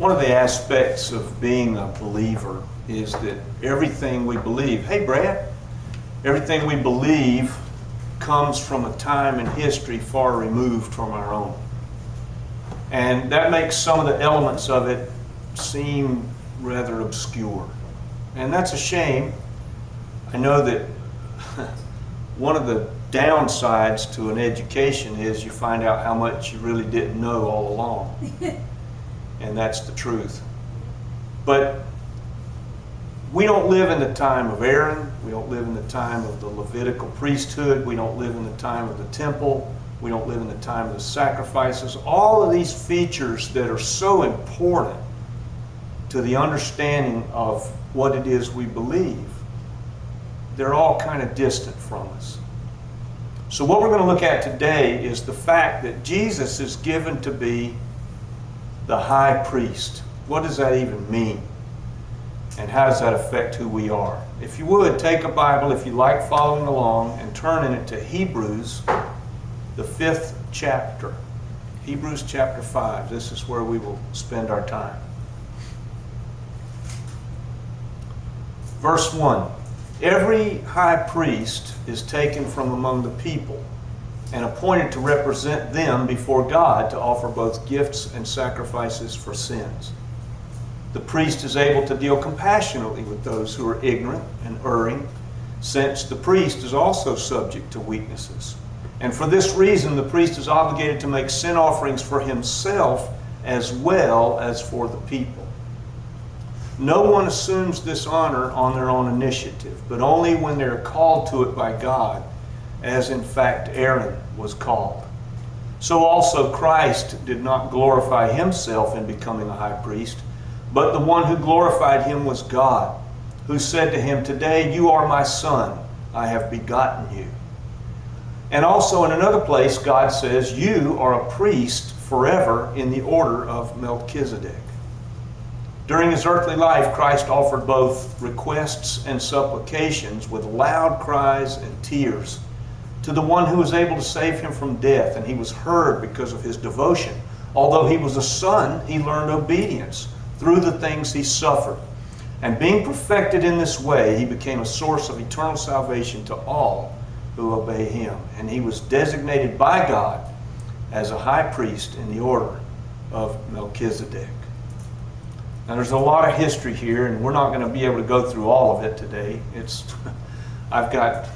One of the aspects of being a believer is that everything we believe, hey Brad, everything we believe comes from a time in history far removed from our own. And that makes some of the elements of it seem rather obscure. And that's a shame. I know that one of the downsides to an education is you find out how much you really didn't know all along. And that's the truth. But we don't live in the time of Aaron. We don't live in the time of the Levitical priesthood. We don't live in the time of the temple. We don't live in the time of the sacrifices. All of these features that are so important to the understanding of what it is we believe, they're all kind of distant from us. So what we're going to look at today is the fact that Jesus is given to be the high priest. What does that even mean? And how does that affect who we are? If you would, take a Bible, if you like following along, and turn in it to Hebrews, the 5th chapter. Hebrews chapter 5. This is where we will spend our time. Verse 1. Every high priest is taken from among the people and appointed to represent them before God to offer both gifts and sacrifices for sins. The priest is able to deal compassionately with those who are ignorant and erring, since the priest is also subject to weaknesses. And for this reason, the priest is obligated to make sin offerings for himself as well as for the people. No one assumes this honor on their own initiative, but only when they are called to it by God, as in fact Aaron was called. So also Christ did not glorify himself in becoming a high priest, but the one who glorified him was God, who said to him, "Today you are my son, I have begotten you." And also in another place God says, "You are a priest forever in the order of Melchizedek." During his earthly life, Christ offered both requests and supplications with loud cries and tears to the one who was able to save him from death, and he was heard because of his devotion. Although he was a son, he learned obedience through the things he suffered. And being perfected in this way, he became a source of eternal salvation to all who obey him. And he was designated by God as a high priest in the order of Melchizedek. Now there's a lot of history here, and we're not going to be able to go through all of it today. I've got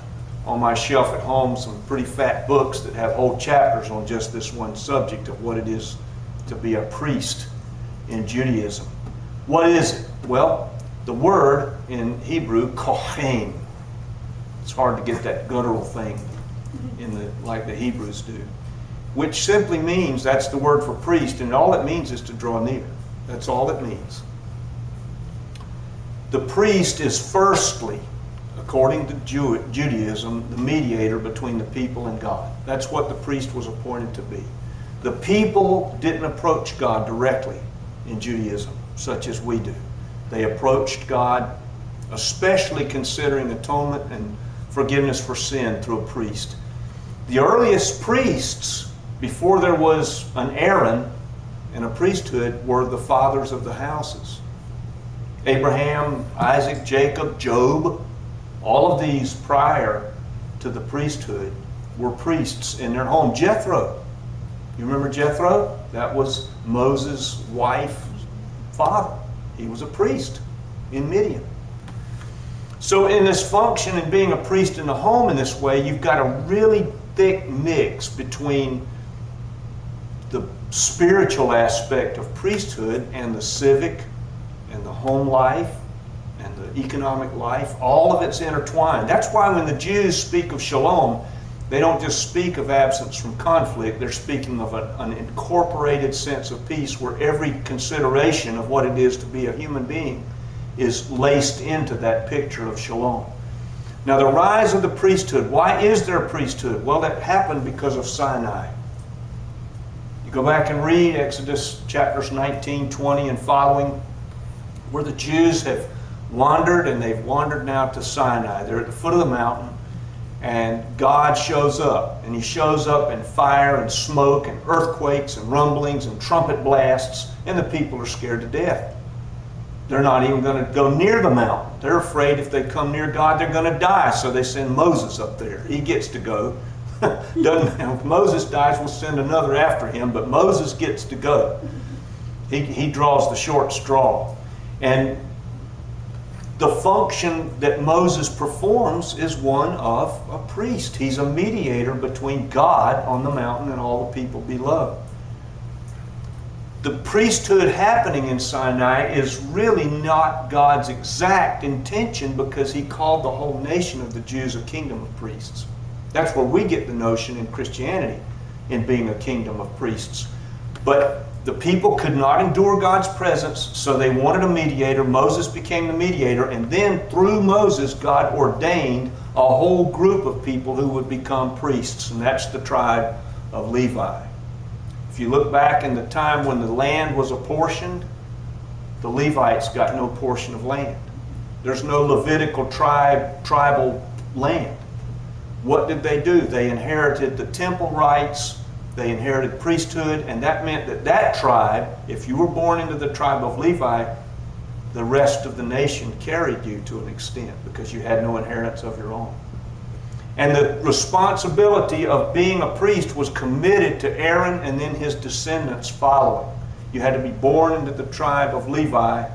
on my shelf at home some pretty fat books that have whole chapters on just this one subject of what it is to be a priest in Judaism. What is it? Well, the word in Hebrew, kohen. It's hard to get that guttural thing like the Hebrews do, which simply means, that's the word for priest, and all it means is to draw near. That's all it means. The priest is firstly, according to Judaism, the mediator between the people and God. That's what the priest was appointed to be. The people didn't approach God directly in Judaism, such as we do. They approached God, especially considering atonement and forgiveness for sin, through a priest. The earliest priests, before there was an Aaron and a priesthood, were the fathers of the houses. Abraham, Isaac, Jacob, Job, all of these prior to the priesthood were priests in their home. Jethro, you remember Jethro? That was Moses' wife's father. He was a priest in Midian. So in this function and being a priest in the home in this way, you've got a really thick mix between the spiritual aspect of priesthood and the civic and the home life and the economic life. All of it's intertwined. That's why when the Jews speak of shalom, they don't just speak of absence from conflict. They're speaking of an incorporated sense of peace where every consideration of what it is to be a human being is laced into that picture of shalom. Now the rise of the priesthood. Why is there a priesthood? Well, that happened because of Sinai. You go back and read Exodus chapters 19, 20 and following, where the Jews have wandered, and they've wandered now to Sinai. They're at the foot of the mountain, And God shows up, and he shows up in fire and smoke and earthquakes and rumblings and trumpet blasts, and the people are scared to death. They're not even going to go near the mountain. They're afraid if they come near God, they're going to die. So they send Moses up there. He gets to go. If Moses dies, we'll send another after him, but Moses gets to go. He draws the short straw. And the function that Moses performs is one of a priest. He's a mediator between God on the mountain and all the people below. The priesthood happening in Sinai is really not God's exact intention, because he called the whole nation of the Jews a kingdom of priests. That's where we get the notion in Christianity, in being a kingdom of priests. But the people could not endure God's presence, so they wanted a mediator. Moses became the mediator, and then through Moses, God ordained a whole group of people who would become priests, and that's the tribe of Levi. If you look back in the time when the land was apportioned, the Levites got no portion of land. There's no Levitical tribal land. What did they do? They inherited the temple rights, they inherited priesthood, and that meant that that tribe, if you were born into the tribe of Levi, the rest of the nation carried you to an extent, because you had no inheritance of your own. And the responsibility of being a priest was committed to Aaron and then his descendants following. You had to be born into the tribe of Levi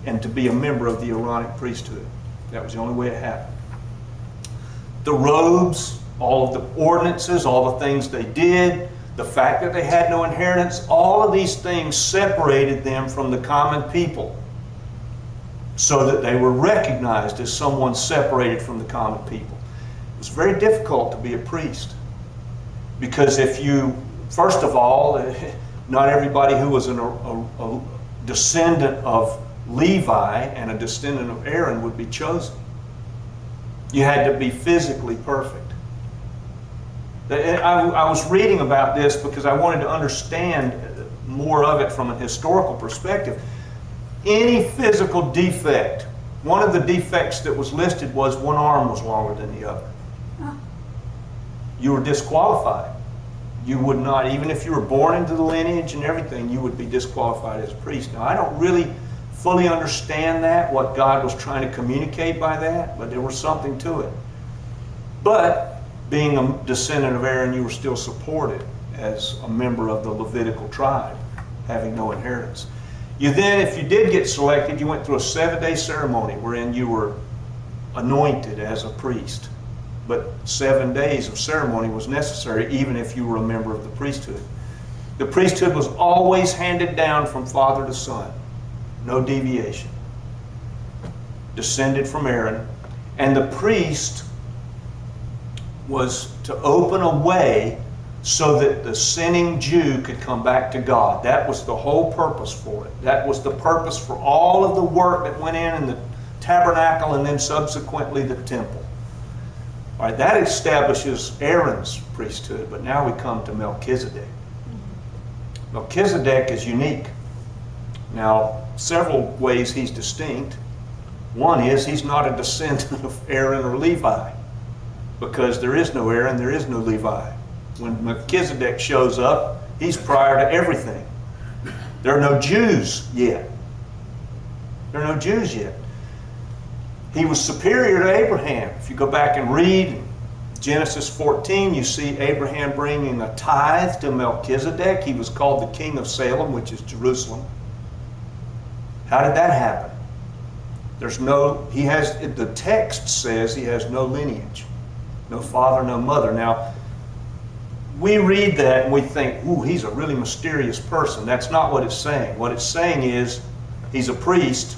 and to be a member of the Aaronic priesthood. That was the only way it happened. The robes, all of the ordinances, all the things they did, the fact that they had no inheritance, all of these things separated them from the common people, so that they were recognized as someone separated from the common people. It was very difficult to be a priest, because if you, first of all, not everybody who was a descendant of Levi and a descendant of Aaron would be chosen. You had to be physically perfect. I was reading about this because I wanted to understand more of it from a historical perspective. Any physical defect, one of the defects that was listed was one arm was longer than the other. You were disqualified. You would not, even if you were born into the lineage and everything, you would be disqualified as a priest. Now, I don't really fully understand that, what God was trying to communicate by that, but there was something to it. But being a descendant of Aaron, you were still supported as a member of the Levitical tribe, having no inheritance. You then, if you did get selected, you went through a 7-day ceremony wherein you were anointed as a priest. But 7 days of ceremony was necessary, even if you were a member of the priesthood. The priesthood was always handed down from father to son. No deviation. Descended from Aaron. And the priest was to open a way so that the sinning Jew could come back to God. That was the whole purpose for it. That was the purpose for all of the work that went in the tabernacle and then subsequently the temple. All right, that establishes Aaron's priesthood, but now we come to Melchizedek. Melchizedek is unique. Now, several ways he's distinct. One is he's not a descendant of Aaron or Levi, because there is no Aaron, there is no Levi. When Melchizedek shows up, he's prior to everything. There are no Jews yet. There are no Jews yet. He was superior to Abraham. If you go back and read Genesis 14, you see Abraham bringing a tithe to Melchizedek. He was called the king of Salem, which is Jerusalem. How did that happen? The text says he has no lineage, no father, no mother. Now, we read that and we think, ooh, he's a really mysterious person. That's not what it's saying. What it's saying is he's a priest,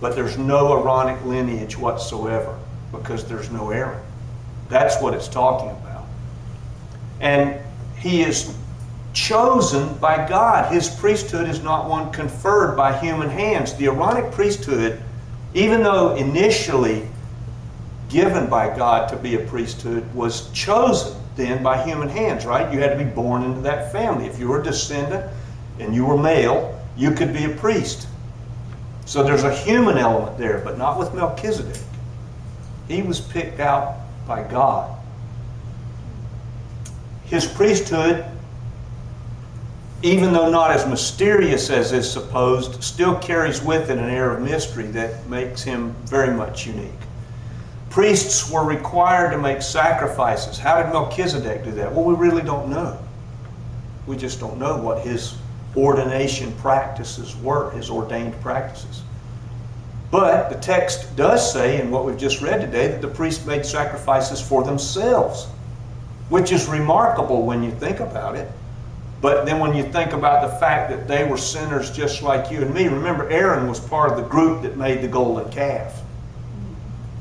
but there's no Aaronic lineage whatsoever, because there's no Aaron. That's what it's talking about. And he is chosen by God. His priesthood is not one conferred by human hands. The Aaronic priesthood, even though initially given by God to be a priesthood, was chosen then by human hands, right? You had to be born into that family. If you were a descendant and you were male, you could be a priest. So there's a human element there, but not with Melchizedek. He was picked out by God. His priesthood, even though not as mysterious as is supposed, still carries with it an air of mystery that makes him very much unique. Priests were required to make sacrifices. How did Melchizedek do that? Well, we really don't know. We just don't know what his ordination practices were, his ordained practices. But the text does say, in what we've just read today, that the priests made sacrifices for themselves, which is remarkable when you think about it. But then when you think about the fact that they were sinners just like you and me, remember Aaron was part of the group that made the golden calf.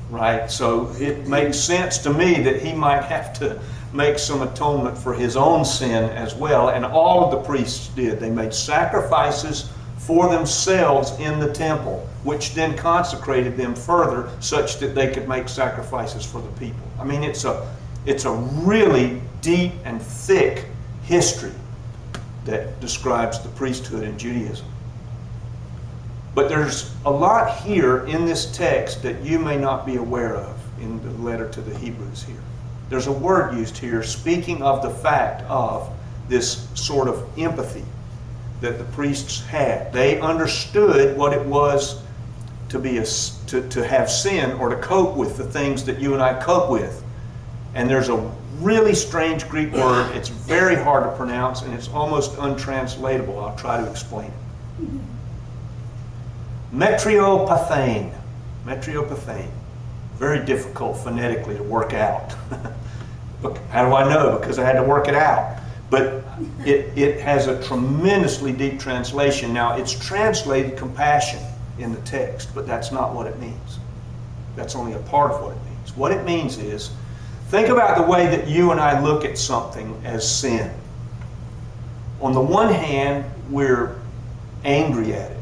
Right? So it makes sense to me that he might have to make some atonement for his own sin as well. And all of the priests did. They made sacrifices for themselves in the temple, which then consecrated them further such that they could make sacrifices for the people. I mean, it's a really deep and thick history that describes the priesthood in Judaism. But there's a lot here in this text that you may not be aware of in the letter to the Hebrews here. There's a word used here speaking of the fact of this sort of empathy that the priests had. They understood what it was to be to have sin or to cope with the things that you and I cope with. And there's a really strange Greek word. It's very hard to pronounce and it's almost untranslatable. I'll try to explain it. Metriopathane. Metriopathane. Very difficult phonetically to work out. How do I know? Because I had to work it out. But it has a tremendously deep translation. Now, it's translated compassion in the text, but that's not what it means. That's only a part of what it means. What it means is, think about the way that you and I look at something as sin. On the one hand, we're angry at it,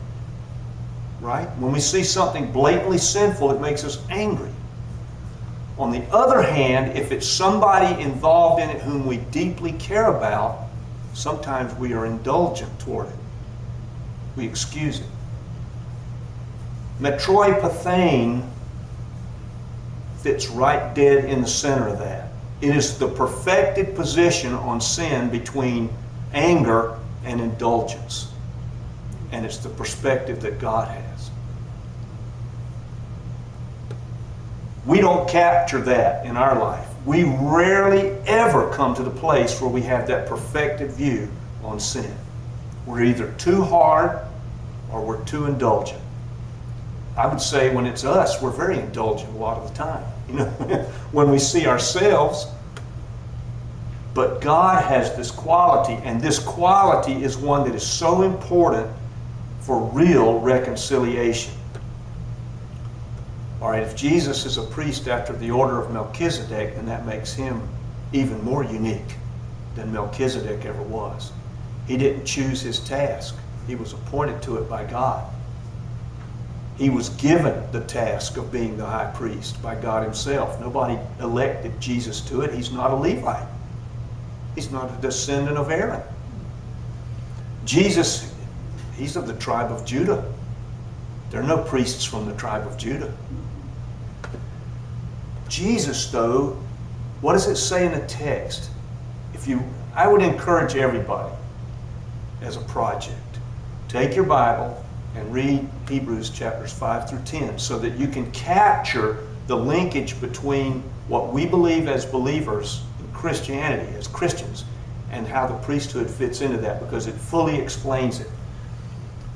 right? When we see something blatantly sinful, it makes us angry. On the other hand, if it's somebody involved in it whom we deeply care about, sometimes we are indulgent toward it. We excuse it. Metroipathane fits right dead in the center of that. It is the perfected position on sin between anger and indulgence. And it's the perspective that God has. We don't capture that in our life. We rarely ever come to the place where we have that perfected view on sin. We're either too hard or we're too indulgent. I would say when it's us, we're very indulgent a lot of the time. You know, when we see ourselves. But God has this quality, and this quality is one that is so important for real reconciliation. All right, if Jesus is a priest after the order of Melchizedek, then that makes him even more unique than Melchizedek ever was. He didn't choose his task. He was appointed to it by God. He was given the task of being the high priest by God himself. Nobody elected Jesus to it. He's not a Levite. He's not a descendant of Aaron. Jesus, he's of the tribe of Judah. There are no priests from the tribe of Judah. Jesus, though, what does it say in the text? I would encourage everybody as a project, take your Bible and read Hebrews chapters 5 through 10 so that you can capture the linkage between what we believe as believers in Christianity, as Christians, and how the priesthood fits into that, because it fully explains it.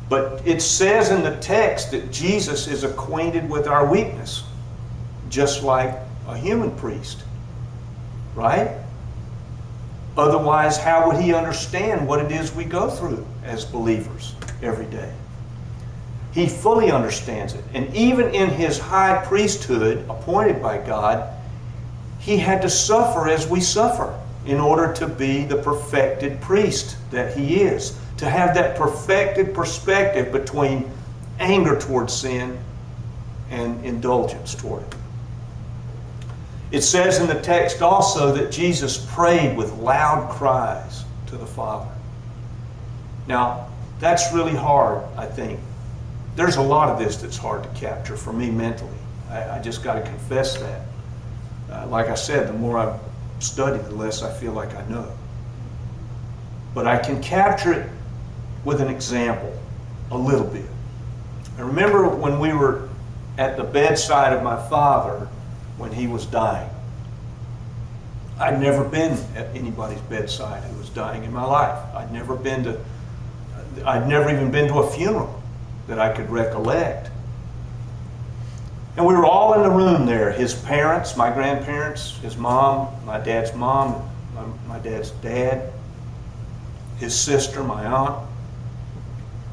But it says in the text that Jesus is acquainted with our weakness, just like a human priest, right? Otherwise, how would he understand what it is we go through as believers every day? He fully understands it. And even in his high priesthood appointed by God, he had to suffer as we suffer in order to be the perfected priest that he is. To have that perfected perspective between anger towards sin and indulgence toward it. It says in the text also that Jesus prayed with loud cries to the Father. Now, that's really hard, I think. There's a lot of this that's hard to capture for me mentally. I just got to confess that. Like I said, the more I've study, the less I feel like I know. But I can capture it with an example, a little bit. I remember when we were at the bedside of my father when he was dying. I'd never been at anybody's bedside who was dying in my life. I'd never even been to a funeral that I could recollect. And we were all in the room there. His parents, my grandparents, his mom, my dad's mom, my dad's dad, his sister, my aunt,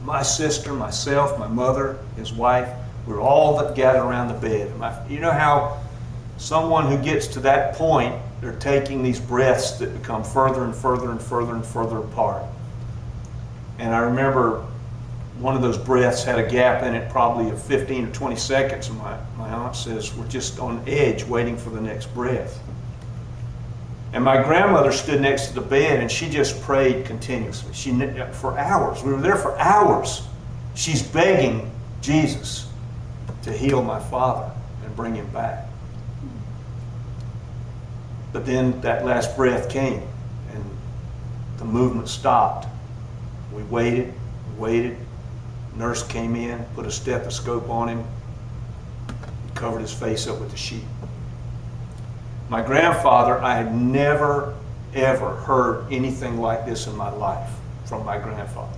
my sister, myself, my mother, his wife. We were all gathered around the bed. You know how someone who gets to that point, they're taking these breaths that become further and further and further and further apart. And I remember one of those breaths had a gap in it probably of 15 or 20 seconds. And my aunt says, we're just on edge waiting for the next breath. And my grandmother stood next to the bed and she just prayed continuously. For hours. We were there for hours. She's begging Jesus to heal my father and bring him back. But then that last breath came and the movement stopped. We waited. Nurse came in, put a stethoscope on him, covered his face up with the sheet. My grandfather, I had never, ever heard anything like this in my life from my grandfather.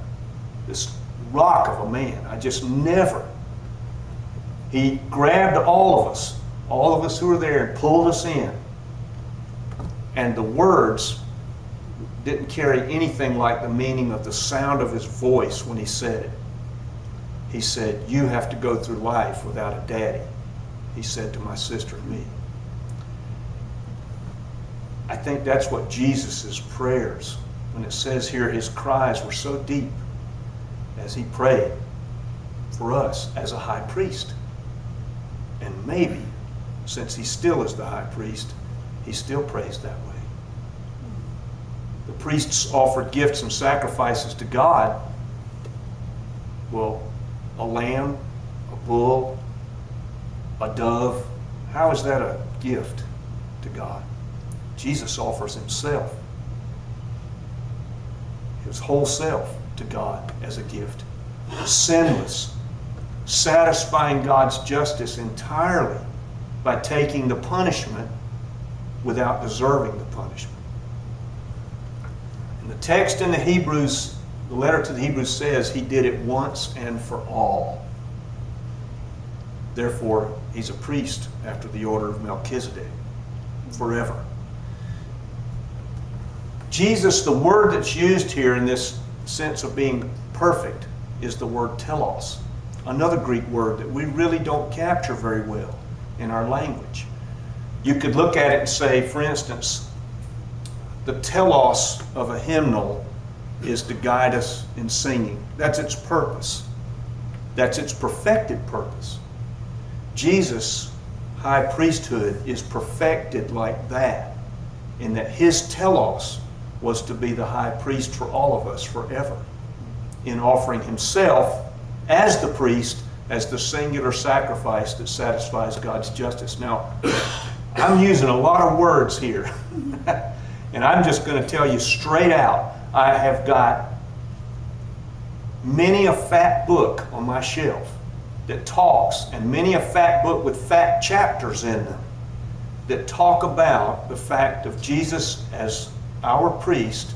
This rock of a man. I just never. He grabbed all of us who were there, and pulled us in. And the words didn't carry anything like the meaning of the sound of his voice when he said it. He said, you have to go through life without a daddy, he said to my sister and me. I think that's what Jesus' prayers, when it says here his cries were so deep as he prayed for us as a high priest. And maybe, since he still is the high priest, he still prays that way. The priests offered gifts and sacrifices to God. Well, a lamb, a bull, a dove, how is that a gift to God? Jesus offers himself, his whole self, to God as a gift. Sinless, satisfying God's justice entirely by taking the punishment without deserving the punishment. And the text in the Hebrews, the letter to the Hebrews says he did it once and for all. Therefore, he's a priest after the order of Melchizedek forever. Jesus, the word that's used here in this sense of being perfect, is the word telos, another Greek word that we really don't capture very well in our language. You could look at it and say, for instance, the telos of a hymnal is to guide us in singing. That's its purpose. That's its perfected purpose. Jesus' high priesthood is perfected like that, in that his telos was to be the high priest for all of us forever, in offering himself as the priest, as the singular sacrifice that satisfies God's justice. Now, I'm using a lot of words here, and I'm just going to tell you straight out, I have got many a fat book on my shelf that talks, and many a fat book with fat chapters in them that talk about the fact of Jesus as our priest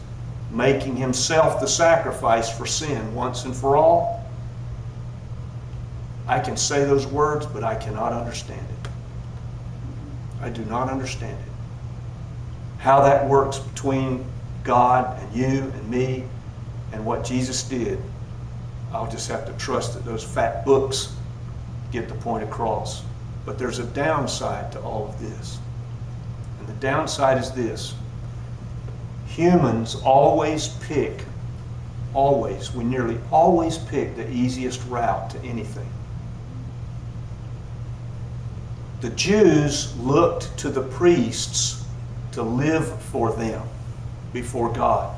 making himself the sacrifice for sin once and for all. I can say those words, but I cannot understand it. I do not understand it. How that works between God and you and me and what Jesus did, I'll just have to trust that those fat books get the point across. But there's a downside to all of this. And the downside is this. Humans always pick, we nearly always pick the easiest route to anything. The Jews looked to the priests to live for them before God.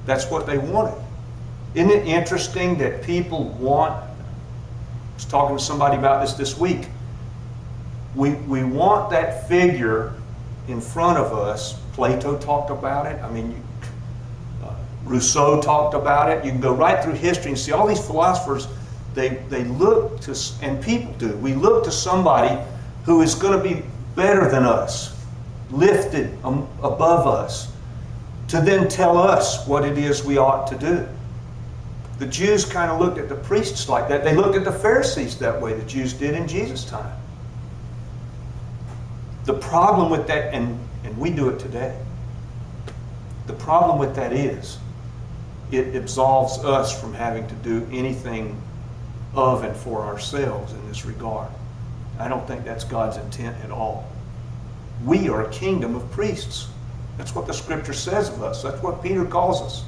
That's what they wanted. Isn't it interesting that people want, I was talking to somebody about this week, we want that figure in front of us. Plato talked about it. I mean, Rousseau talked about it. You can go right through history and see all these philosophers, they look to, and people do, we look to somebody who is going to be better than us, lifted above us, to then tell us what it is we ought to do. The Jews kind of looked at the priests like that. They looked at the Pharisees that way. The Jews did in Jesus' time. The problem with that, and we do it today, the problem with that is it absolves us from having to do anything of and for ourselves in this regard. I don't think that's God's intent at all. We are a kingdom of priests. That's what the Scripture says of us. That's what Peter calls us.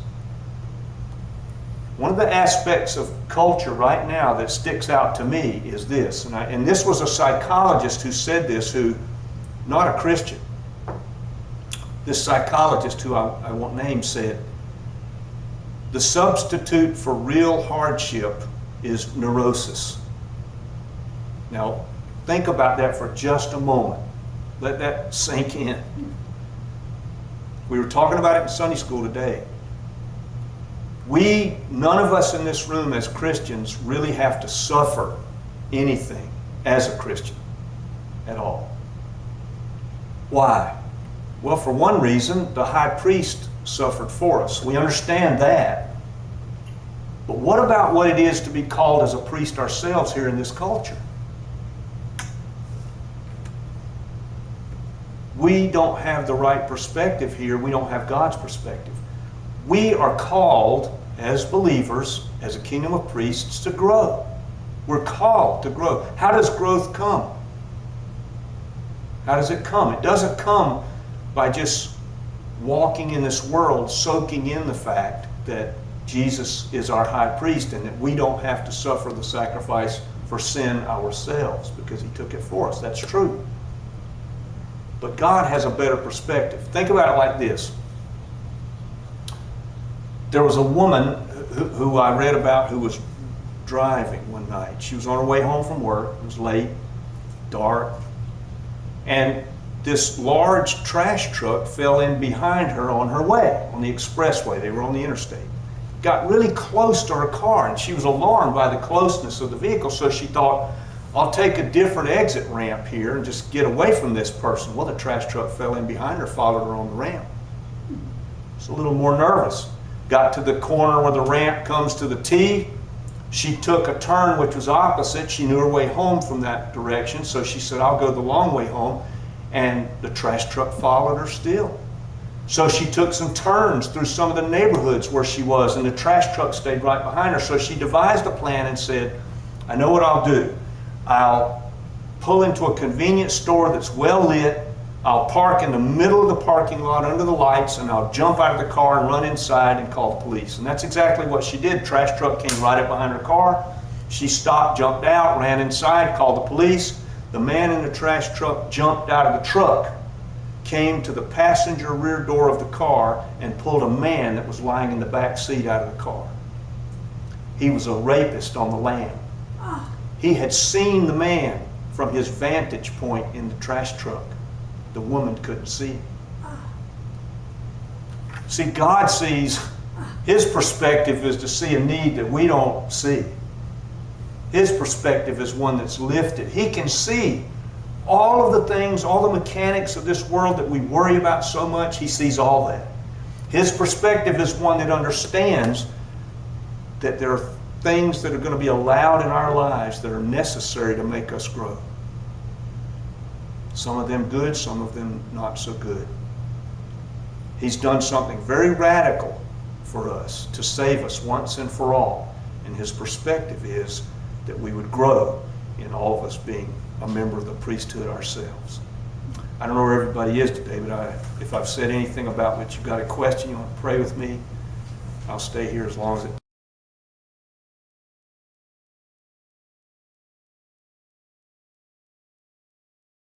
One of the aspects of culture right now that sticks out to me is this, and this was a psychologist who said this, who, not a Christian. This psychologist, who I won't name, said, the substitute for real hardship is neurosis. Now, think about that for just a moment. Let that sink in. We were talking about it in Sunday school today. None of us in this room as Christians really have to suffer anything as a Christian at all. Why? Well, for one reason, the high priest suffered for us. We understand that. But what about what it is to be called as a priest ourselves here in this culture? We don't have the right perspective here. We don't have God's perspective. We are called as believers, as a kingdom of priests, to grow. We're called to grow. How does growth come? How does it come? It doesn't come by just walking in this world, soaking in the fact that Jesus is our high priest and that we don't have to suffer the sacrifice for sin ourselves because He took it for us. That's true. But God has a better perspective. Think about it like this. There was a woman who I read about who was driving one night. She was on her way home from work. It was late, dark, and this large trash truck fell in behind her on her way, on the expressway. They were on the interstate. Got really close to her car, and she was alarmed by the closeness of the vehicle, so she thought, I'll take a different exit ramp here and just get away from this person. Well, the trash truck fell in behind her, followed her on the ramp. She's a little more nervous. Got to the corner where the ramp comes to the T. She took a turn which was opposite. She knew her way home from that direction, so she said, I'll go the long way home. And the trash truck followed her still. So she took some turns through some of the neighborhoods where she was, and the trash truck stayed right behind her. So she devised a plan and said, I know what I'll do. I'll pull into a convenience store that's well lit. I'll park in the middle of the parking lot under the lights, and I'll jump out of the car and run inside and call the police. And that's exactly what she did. Trash truck came right up behind her car. She stopped, jumped out, ran inside, called the police. The man in the trash truck jumped out of the truck, came to the passenger rear door of the car, and pulled a man that was lying in the back seat out of the car. He was a rapist on the lam. He had seen the man from his vantage point in the trash truck. The woman couldn't see him. See, God sees, His perspective is to see a need that we don't see. His perspective is one that's lifted. He can see all of the things, all the mechanics of this world that we worry about so much. He sees all that. His perspective is one that understands that there are things that are going to be allowed in our lives that are necessary to make us grow. Some of them good, some of them not so good. He's done something very radical for us to save us once and for all. And His perspective is that we would grow in all of us being a member of the priesthood ourselves. I don't know where everybody is today, but if I've said anything about which you've got a question, you want to pray with me, I'll stay here as long as it